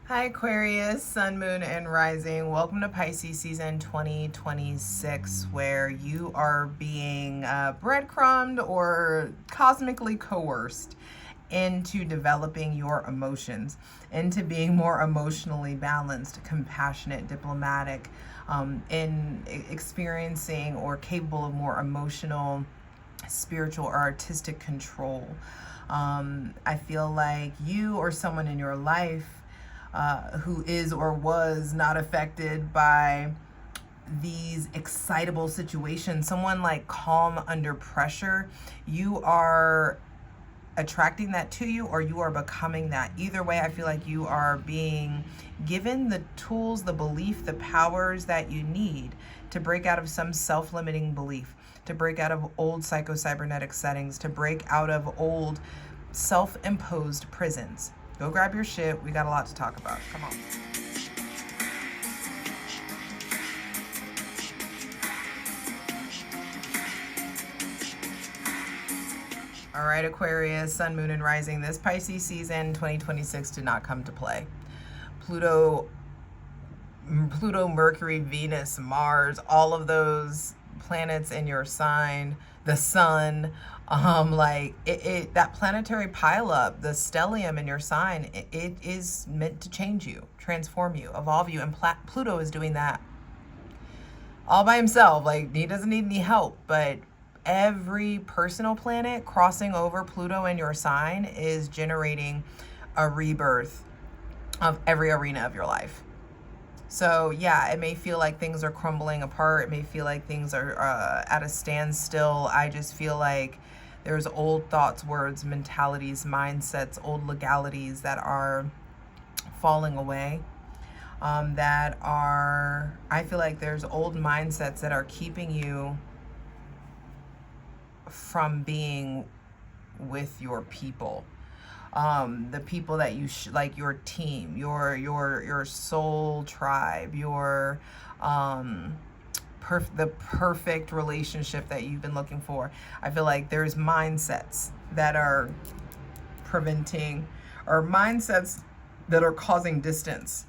Hi Aquarius, Sun, Moon, and Rising. Welcome to Pisces season 2026, where you are being breadcrumbed or cosmically coerced into developing your emotions, into being more emotionally balanced, compassionate, diplomatic, in experiencing or capable of more emotional, spiritual, or artistic control. I feel like you or someone in your life who is or was not affected by these excitable situations, someone like calm under pressure, you are attracting that to you or you are becoming that. Either way, I feel like you are being given the tools, the belief, the powers that you need to break out of some self-limiting belief, to break out of old psycho-cybernetic settings, to break out of old self-imposed prisons. Go grab your shit. We got a lot to talk about. Come on. All right, Aquarius, Sun, Moon, and Rising. This Pisces season 2026 did not come to play. Pluto, Mercury, Venus, Mars, all of those planets in your sign, the sun, that planetary pileup, the stellium in your sign, it is meant to change you, transform you, evolve you, and Pluto is doing that all by himself. Like, he doesn't need any help, but every personal planet crossing over Pluto in your sign is generating a rebirth of every arena of your life. So yeah, it may feel like things are crumbling apart. It may feel like things are at a standstill. I just feel like there's old thoughts, words, mentalities, mindsets, old legalities that are falling away. I feel like there's old mindsets that are keeping you from being with your people. The people that you like, your team, your soul tribe, your the perfect relationship that you've been looking for. I feel like there's mindsets that are preventing, or mindsets that are causing distance.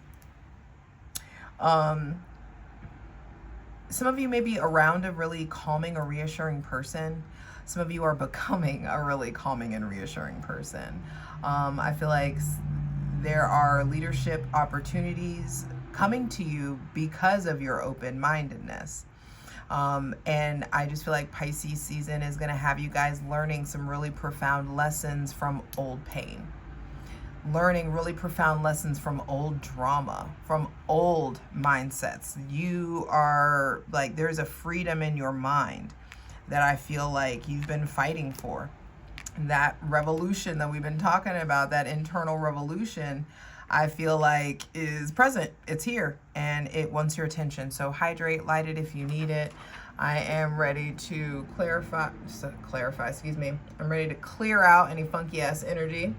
Some of you may be around a really calming or reassuring person. Some of you are becoming a really calming and reassuring person. I feel like there are leadership opportunities coming to you because of your open-mindedness. And I just feel like Pisces season is going to have you guys learning some really profound lessons from old pain. Learning really profound lessons from old drama, from old mindsets. You are like, there's a freedom in your mind that I feel like you've been fighting for. That revolution that we've been talking about, that internal revolution, I feel like is present. It's here and it wants your attention. So hydrate, light it if you need it. I am ready to excuse me. I'm ready to clear out any funky ass energy.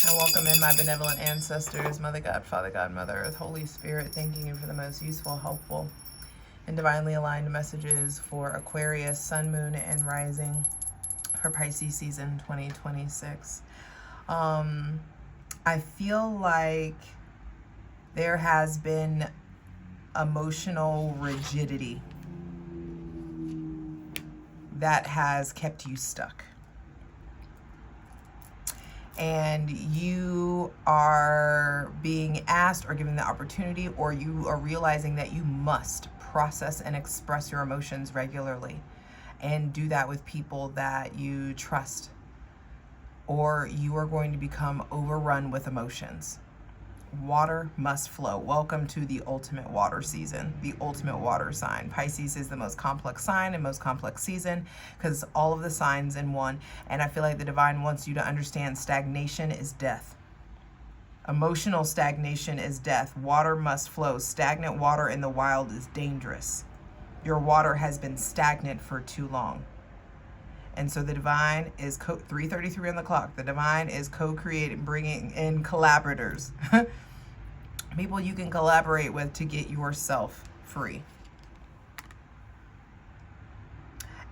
And welcome in my benevolent ancestors, Mother God, Father God, Mother Earth, Holy Spirit, thanking you for the most useful, helpful, and divinely aligned messages for Aquarius, Sun, Moon, and Rising for Pisces season 2026. I feel like there has been emotional rigidity that has kept you stuck. And you are being asked or given the opportunity, or you are realizing that you must process and express your emotions regularly and do that with people that you trust, or you are going to become overrun with emotions. Water must flow. Welcome to the ultimate water season, the ultimate water sign. Pisces is the most complex sign and most complex season because all of the signs in one. And I feel like the divine wants you to understand stagnation is death. Emotional stagnation is death. Water must flow. Stagnant water in the wild is dangerous. Your water has been stagnant for too long. And so the divine is 3:33 on the clock. The divine is co-creating, bringing in collaborators. People you can collaborate with to get yourself free.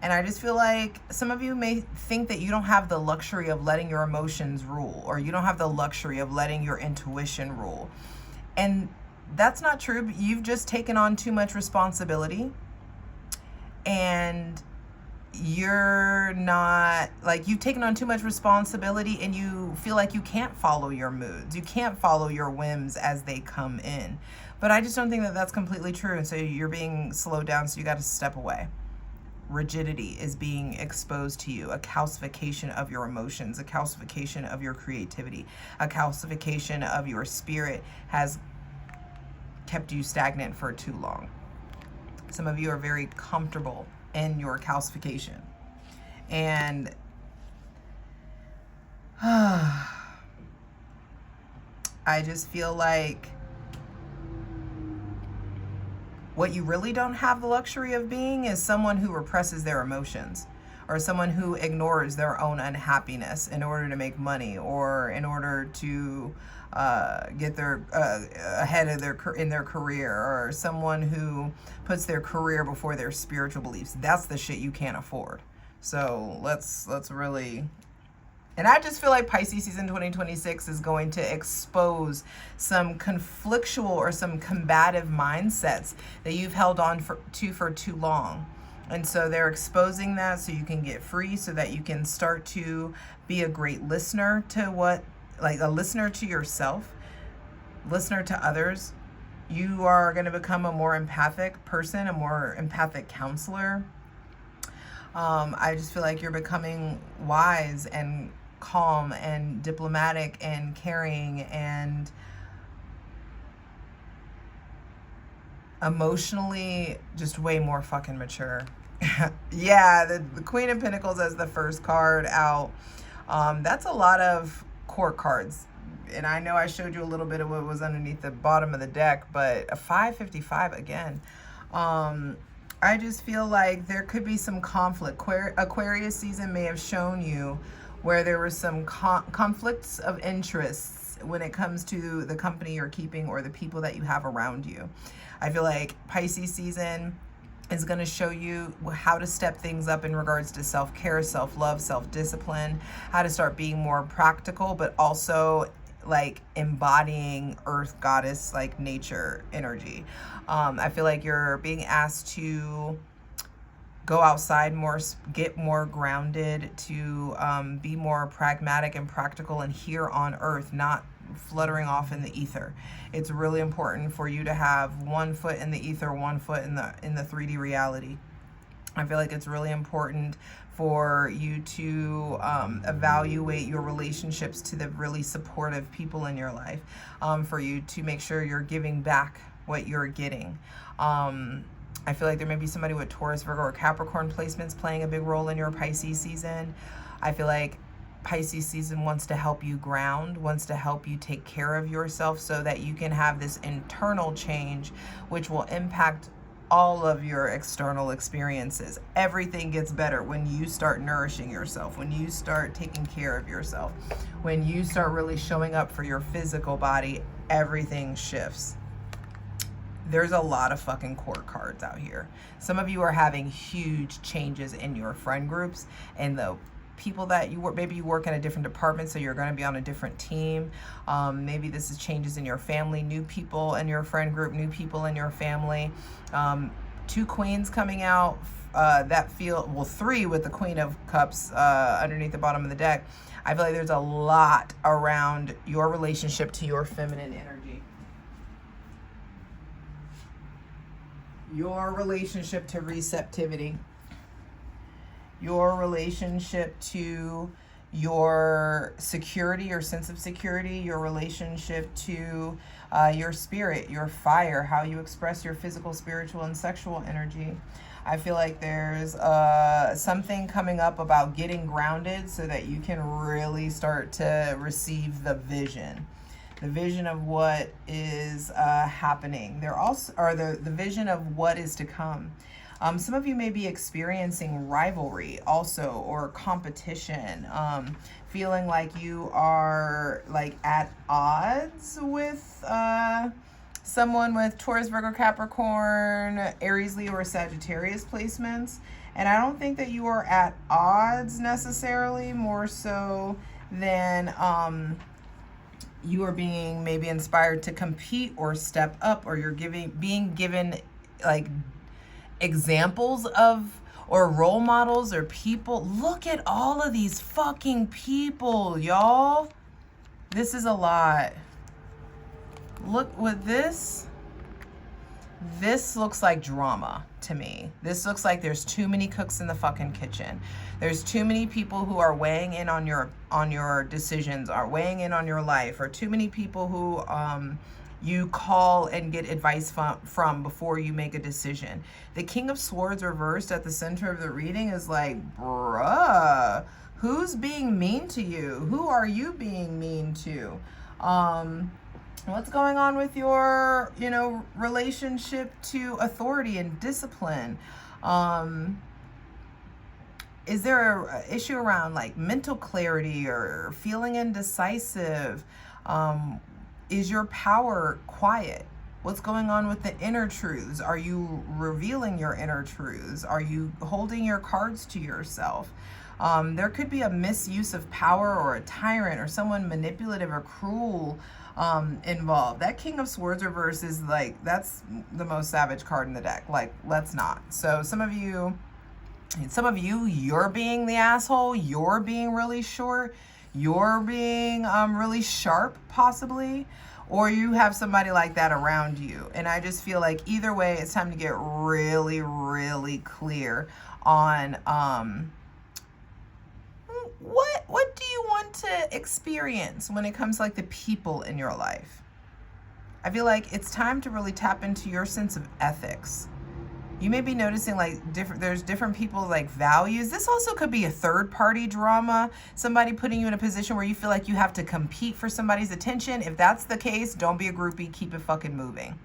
And I just feel like some of you may think that you don't have the luxury of letting your emotions rule, or you don't have the luxury of letting your intuition rule. And that's not true. But you've just taken on too much responsibility, and you're not, like, you've taken on too much responsibility, and you feel like you can't follow your moods. You can't follow your whims as they come in. But I just don't think that that's completely true. And so you're being slowed down, so you got to step away. Rigidity is being exposed to you, a calcification of your emotions, a calcification of your creativity, a calcification of your spirit has kept you stagnant for too long. Some of you are very comfortable in your calcification. And I just feel like what you really don't have the luxury of being is someone who represses their emotions, or someone who ignores their own unhappiness in order to make money, or in order to get their ahead of their career, or someone who puts their career before their spiritual beliefs. That's the shit you can't afford. So let's really. And I just feel like Pisces season 2026 is going to expose some conflictual or some combative mindsets that you've held on for too long. And so they're exposing that so you can get free, so that you can start to be a great listener to a listener to yourself, listener to others. You are going to become a more empathic person, a more empathic counselor. I just feel like you're becoming wise and calm and diplomatic and caring and emotionally just way more fucking mature. Yeah, the Queen of Pentacles as the first card out. That's a lot of court cards. And I know I showed you a little bit of what was underneath the bottom of the deck, but a 555 again. I just feel like there could be some conflict. Aquarius season may have shown you where there were some conflicts of interests when it comes to the company you're keeping or the people that you have around you. I feel like Pisces season is going to show you how to step things up in regards to self-care, self-love, self-discipline, how to start being more practical, but also like embodying earth goddess, like nature energy. I feel like you're being asked to go outside more, get more grounded, to be more pragmatic and practical and here on earth, not fluttering off in the ether. It's really important for you to have one foot in the ether, one foot in the 3D reality. I feel like it's really important for you to evaluate your relationships to the really supportive people in your life, for you to make sure you're giving back what you're getting. I feel like there may be somebody with Taurus, Virgo, or Capricorn placements playing a big role in your Pisces season. I feel like Pisces season wants to help you ground, wants to help you take care of yourself so that you can have this internal change, which will impact all of your external experiences. Everything gets better when you start nourishing yourself, when you start taking care of yourself, when you start really showing up for your physical body, everything shifts. There's a lot of fucking court cards out here. Some of you are having huge changes in your friend groups and the people that you work, maybe you work in a different department, so you're going to be on a different team. Maybe this is changes in your family, new people in your friend group, new people in your family. 2 queens coming out that feel, well, 3 with the Queen of Cups underneath the bottom of the deck. I feel like there's a lot around your relationship to your feminine energy. Your relationship to receptivity. Your relationship to your security, your sense of security, your relationship to your spirit, your fire, how you express your physical, spiritual, and sexual energy. I feel like there's something coming up about getting grounded so that you can really start to receive the vision of what is happening. There also are the vision of what is to come. Some of you may be experiencing rivalry also, or competition, feeling like you are like at odds with someone with Taurus, Virgo, Capricorn, Aries, Leo, or Sagittarius placements. And I don't think that you are at odds necessarily, more so than you are being maybe inspired to compete or step up, or you're being given like examples of or role models or people. Look at all of these fucking people, y'all. This is a lot. Look with this. This looks like drama to me. This looks like there's too many cooks in the fucking kitchen. There's too many people who are weighing in on your decisions, are weighing in on your life, or too many people who you call and get advice from before you make a decision. The King of Swords reversed at the center of the reading is like, bruh, who's being mean to you? Who are you being mean to? What's going on with your, relationship to authority and discipline? Is there an issue around like mental clarity or feeling indecisive? Is your power quiet? What's going on with the inner truths? Are you revealing your inner truths? Are you holding your cards to yourself? There could be a misuse of power or a tyrant or someone manipulative or cruel involved. That King of Swords reverse is like, that's the most savage card in the deck. Like, let's not. So some of you, you're being the asshole. You're being really short. You're being really sharp, possibly. Or you have somebody like that around you. And I just feel like either way, it's time to get really, really clear on what do you want to experience when it comes to like the people in your life. I feel like it's time to really tap into your sense of ethics. You may be noticing like there's different people's like values. This also could be a third party drama, somebody putting you in a position where you feel like you have to compete for somebody's attention. If that's the case, don't be a groupie, keep it fucking moving.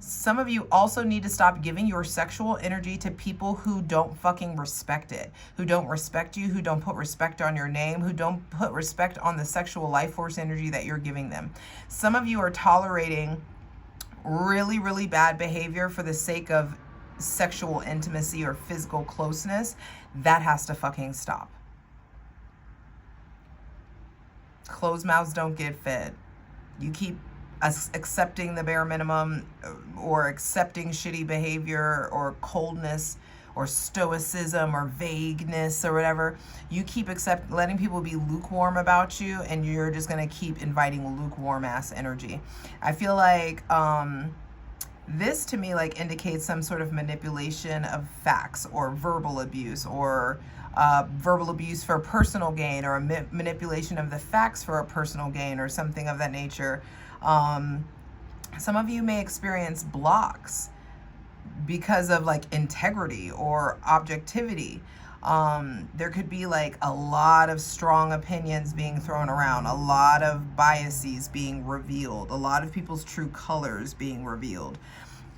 Some of you also need to stop giving your sexual energy to people who don't fucking respect it, who don't respect you, who don't put respect on your name, who don't put respect on the sexual life force energy that you're giving them. Some of you are tolerating really, really bad behavior for the sake of sexual intimacy or physical closeness. That has to fucking stop. Closed mouths don't get fed. You keep accepting the bare minimum or accepting shitty behavior or coldness or stoicism or vagueness or whatever. You keep letting people be lukewarm about you, and you're just going to keep inviting lukewarm ass energy. I feel like this to me like indicates some sort of manipulation of facts or verbal abuse, or verbal abuse for personal gain, or a manipulation of the facts for a personal gain, or something of that nature. Some of you may experience blocks because of like integrity or objectivity. There could be like a lot of strong opinions being thrown around, a lot of biases being revealed, a lot of people's true colors being revealed.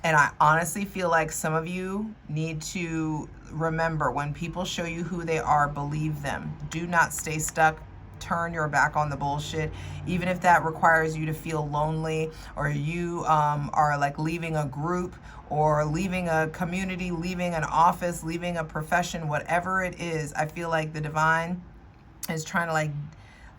And I honestly feel like some of you need to remember, when people show you who they are, believe them. Do not stay stuck. Turn your back on the bullshit, even if that requires you to feel lonely, or you are like leaving a group, or leaving a community, leaving an office, leaving a profession, whatever it is. I feel like the divine is trying to like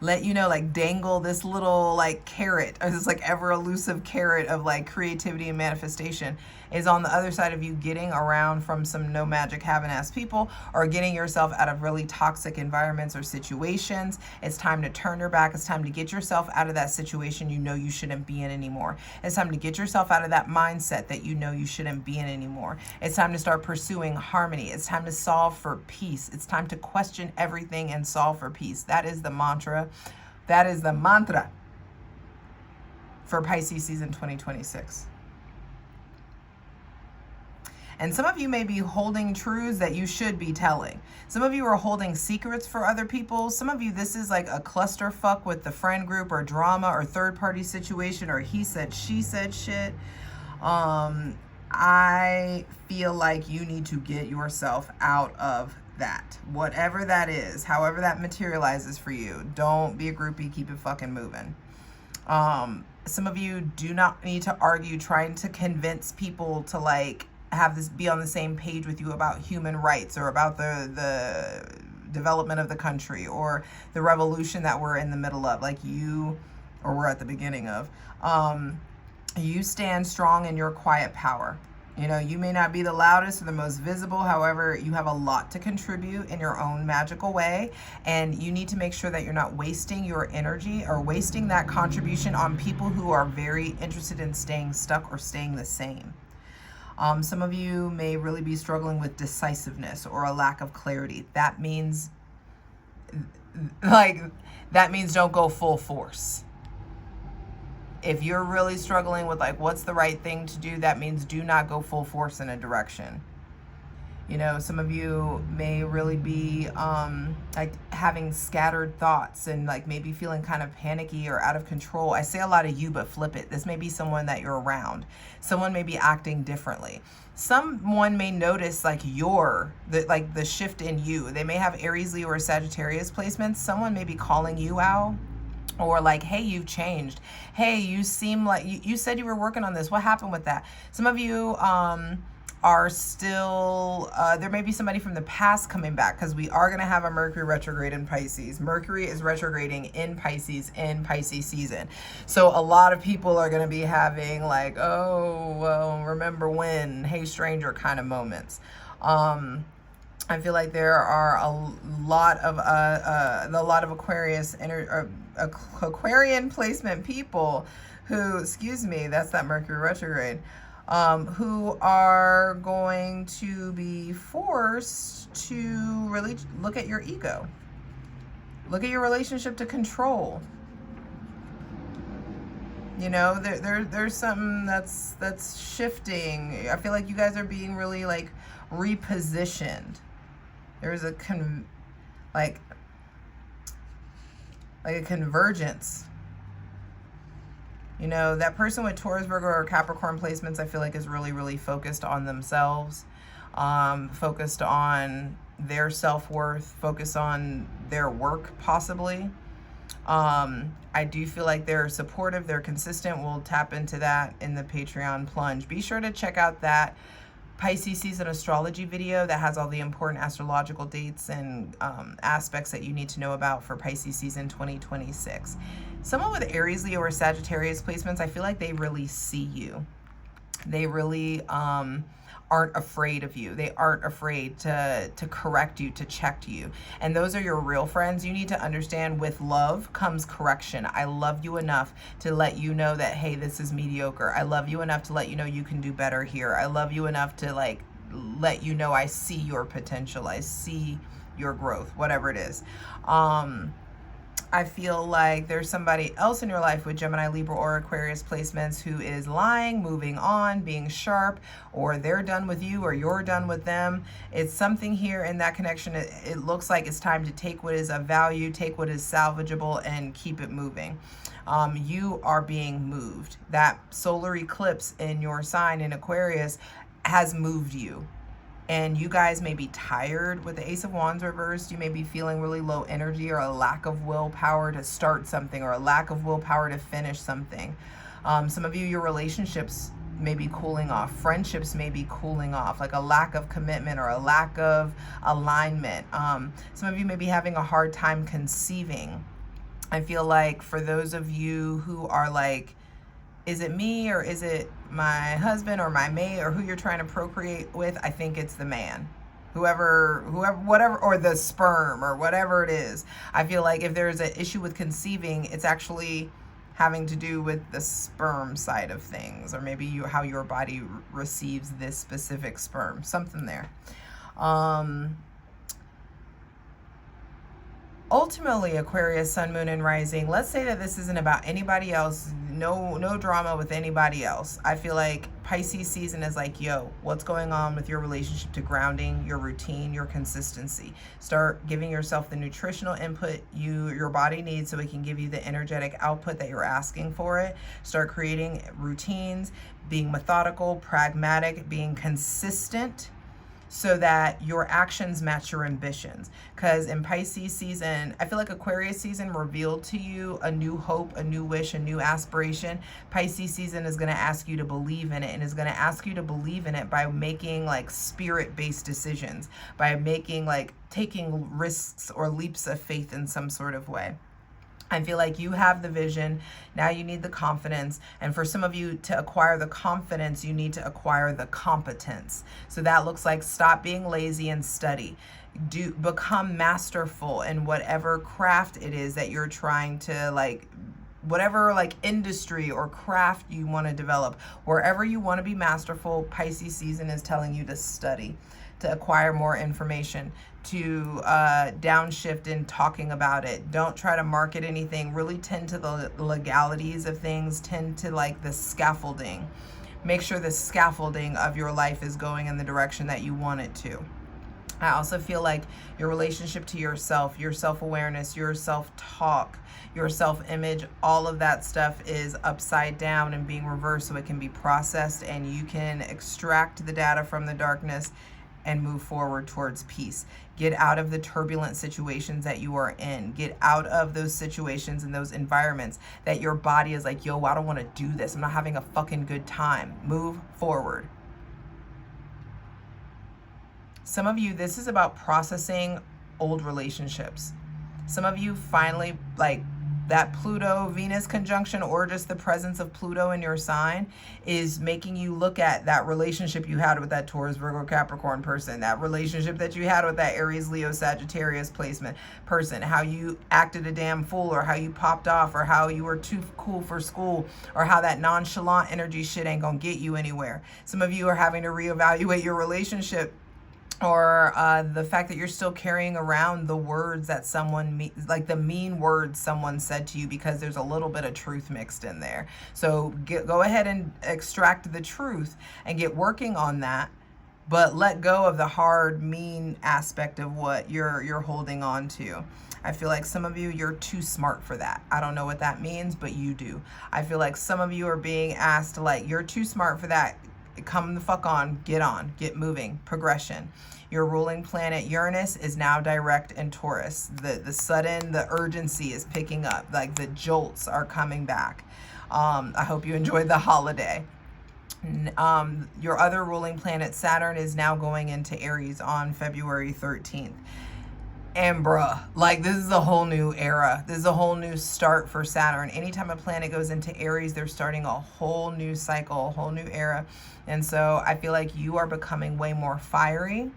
let you know, like dangle this little like carrot, or this like ever elusive carrot of like creativity and manifestation is on the other side of you getting around from some no magic having ass people, or getting yourself out of really toxic environments or situations. It's time to turn your back. It's time to get yourself out of that situation you know you shouldn't be in anymore. It's time to get yourself out of that mindset that you know you shouldn't be in anymore. It's time to start pursuing harmony. It's time to solve for peace. It's time to question everything and solve for peace. That is the mantra. That is the mantra for Pisces season 2026. And some of you may be holding truths that you should be telling. Some of you are holding secrets for other people. Some of you, this is like a clusterfuck with the friend group, or drama, or third party situation, or he said, she said shit. I feel like you need to get yourself out of that. Whatever that is, however that materializes for you. Don't be a groupie, keep it fucking moving. Some of you do not need to argue trying to convince people to like be on the same page with you about human rights or about the development of the country or the revolution that we're in the middle of, like you, or we're at the beginning of. You stand strong in your quiet power. You know, you may not be the loudest or the most visible. However, you have a lot to contribute in your own magical way. And you need to make sure that you're not wasting your energy or wasting that contribution on people who are very interested in staying stuck or staying the same. Some of you may really be struggling with decisiveness or a lack of clarity. That means, don't go full force. If you're really struggling with like, what's the right thing to do, that means do not go full force in a direction. You know, some of you may really be like having scattered thoughts and like maybe feeling kind of panicky or out of control. I say a lot of you, but flip it. This may be someone that you're around. Someone may be acting differently. Someone may notice like the shift in you. They may have Aries, Leo, or Sagittarius placements. Someone may be calling you out. Or like, hey, you've changed. Hey, you seem like, you said you were working on this. What happened with that? Some of you are still, there may be somebody from the past coming back, because we are going to have a Mercury retrograde in Pisces. Mercury is retrograding in Pisces season. So a lot of people are going to be having like, oh, well, remember when, hey, stranger kind of moments. I feel like there are a lot of Aquarian placement people who, excuse me, that's that Mercury retrograde, who are going to be forced to really look at your ego, look at your relationship to control. You know, there's something that's shifting. I feel like you guys are being really like repositioned. There's a like a convergence. You know, that person with Taurus, Virgo, or Capricorn placements, I feel like is really, really focused on themselves, focused on their self-worth, focused on their work, possibly. I do feel like they're supportive, they're consistent. We'll tap into that in the Patreon plunge. Be sure to check out that Pisces season astrology video that has all the important astrological dates and aspects that you need to know about for Pisces season 2026. Someone with Aries, Leo, or Sagittarius placements, I feel like they really see you. They really aren't afraid of you. They aren't afraid to correct you, to check you. And those are your real friends. You need to understand, with love comes correction. I love you enough to let you know that, hey, this is mediocre. I love you enough to let you know you can do better here. I love you enough to like let you know I see your potential. I see your growth, whatever it is. I feel like there's somebody else in your life with Gemini, Libra, or Aquarius placements who is lying, moving on, being sharp, or they're done with you or you're done with them. It's something here in that connection. It looks like it's time to take what is of value, take what is salvageable, and keep it moving. You are being moved. That solar eclipse in your sign in Aquarius has moved you. And you guys may be tired with the Ace of Wands reversed. You may be feeling really low energy or a lack of willpower to start something or a lack of willpower to finish something. Some of you, your relationships may be cooling off. Friendships may be cooling off, like a lack of commitment or a lack of alignment. Some of you may be having a hard time conceiving. I feel like for those of you who are like, is it me or is it my husband or my mate or who you're trying to procreate with? I think it's the man, whoever, whatever, or the sperm or whatever it is. I feel like if there's an issue with conceiving, it's actually having to do with the sperm side of things, or maybe how your body receives this specific sperm, something there. Ultimately, Aquarius, Sun, Moon, and Rising, let's say that this isn't about anybody else, no drama with anybody else. I feel like Pisces season is like, yo, what's going on with your relationship to grounding, your routine, your consistency? Start giving yourself the nutritional input your body needs so it can give you the energetic output that you're asking for it. Start creating routines, being methodical, pragmatic, being consistent. so that your actions match your ambitions. Because in Pisces season, I feel like Aquarius season revealed to you a new hope, a new wish, a new aspiration. Pisces season is going to ask you to believe in it, and is going to ask you to believe in it by making like spirit-based decisions, by making like taking risks or leaps of faith in some sort of way. I feel like you have the vision. Now you need the confidence. And for some of you, to acquire the confidence, you need to acquire the competence. So that looks like stop being lazy and study. Become masterful in whatever craft it is that you're trying to like, whatever like industry or craft you want to develop. Wherever you want to be masterful, Pisces season is telling you to study, to acquire more information, to downshift in talking about it. Don't try to market anything. Really tend to the legalities of things, tend to like the scaffolding. Make sure the scaffolding of your life is going in the direction that you want it to. I also feel like your relationship to yourself, your self-awareness, your self-talk, your self-image, all of that stuff is upside down and being reversed so it can be processed and you can extract the data from the darkness and move forward towards peace. Get out of the turbulent situations that you are in. Get out of those situations and those environments that your body is like, yo, I don't want to do this. I'm not having a fucking good time. Move forward. Some of you, this is about processing old relationships. Some of you finally, like, that Pluto-Venus conjunction or just the presence of Pluto in your sign is making you look at that relationship you had with that Taurus, Virgo, Capricorn person, that relationship that you had with that Aries, Leo, Sagittarius placement person, how you acted a damn fool, or how you popped off, or how you were too cool for school, or how that nonchalant energy shit ain't gonna get you anywhere. Some of you are having to reevaluate your relationship, or the fact that you're still carrying around the words that someone, like the mean words someone said to you, because there's a little bit of truth mixed in there. So go ahead and extract the truth and get working on that, but let go of the hard, mean aspect of what you're holding on to. I feel like some of you, you're too smart for that. I don't know what that means, but you do. I feel like some of you are being asked, like, you're too smart for that. Come the fuck on, get moving, progression. Your ruling planet Uranus is now direct in Taurus. The urgency is picking up, like the jolts are coming back. I hope you enjoyed the holiday. Your other ruling planet Saturn is now going into Aries on February 13th. And bruh, like, this is a whole new era. This is a whole new start for Saturn. Anytime a planet goes into Aries, they're starting a whole new cycle, a whole new era. And so I feel like you are becoming way more fiery.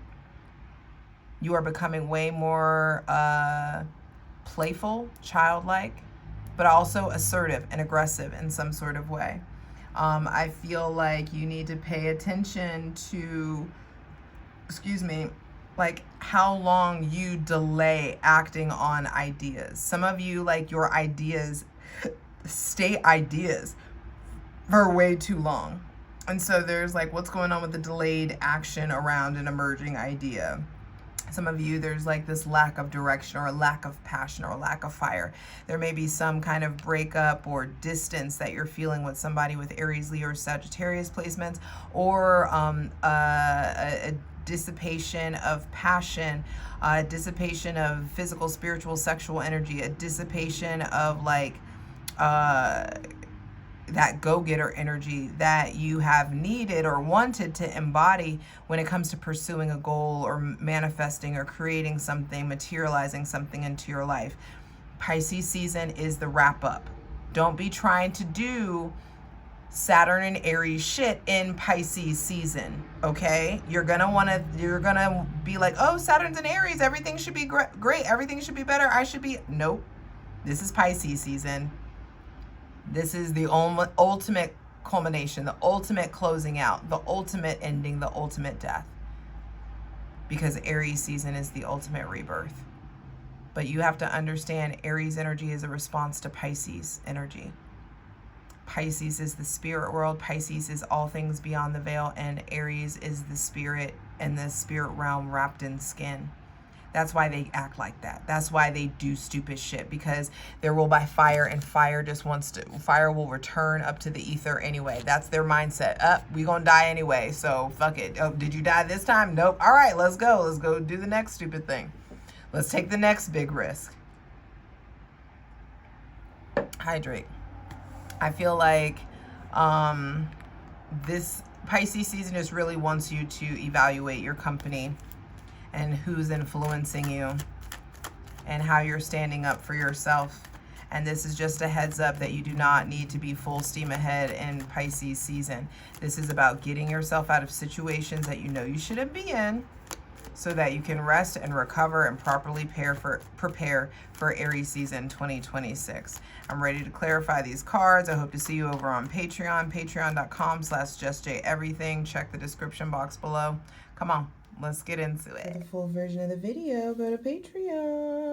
You are becoming way more playful, childlike, but also assertive and aggressive in some sort of way. I feel like you need to pay attention to, like how long you delay acting on ideas. Some of you, like, your ideas stay ideas for way too long. And so there's like, what's going on with the delayed action around an emerging idea? Some of you, there's like this lack of direction or a lack of passion or a lack of fire. There may be some kind of breakup or distance that you're feeling with somebody with Aries, Leo, or Sagittarius placements, or a dissipation of passion, a dissipation of physical, spiritual, sexual energy, a dissipation of like that go-getter energy that you have needed or wanted to embody when it comes to pursuing a goal or manifesting or creating something, materializing something into your life. Pisces season is the wrap up. Don't be trying to do Saturn and Aries shit in Pisces season, okay? You're gonna be like, oh, Saturn's in Aries, everything should be great, everything should be better, nope. This is Pisces season. This is the ultimate culmination, the ultimate closing out, the ultimate ending, the ultimate death. Because Aries season is the ultimate rebirth. But you have to understand, Aries energy is a response to Pisces energy. Pisces is the spirit world. Pisces is all things beyond the veil. And Aries is the spirit and the spirit realm wrapped in skin. That's why they act like that. That's why they do stupid shit, because they're ruled by fire, and fire just wants to, fire will return up to the ether anyway. That's their mindset. We gonna die anyway, so fuck it. Oh, did you die this time? Nope. All right, let's go. Let's go do the next stupid thing. Let's take the next big risk. Hydrate. I feel like this Pisces season just really wants you to evaluate your company and who's influencing you and how you're standing up for yourself. And this is just a heads up that you do not need to be full steam ahead in Pisces season. This is about getting yourself out of situations that you know you shouldn't be in, so that you can rest and recover and properly prepare for Aries season 2026. I'm ready to clarify these cards. I hope to see you over on Patreon, patreon.com/JustJEverything. Check the description box below. Come on, let's get into it. For the full version of the video, go to Patreon.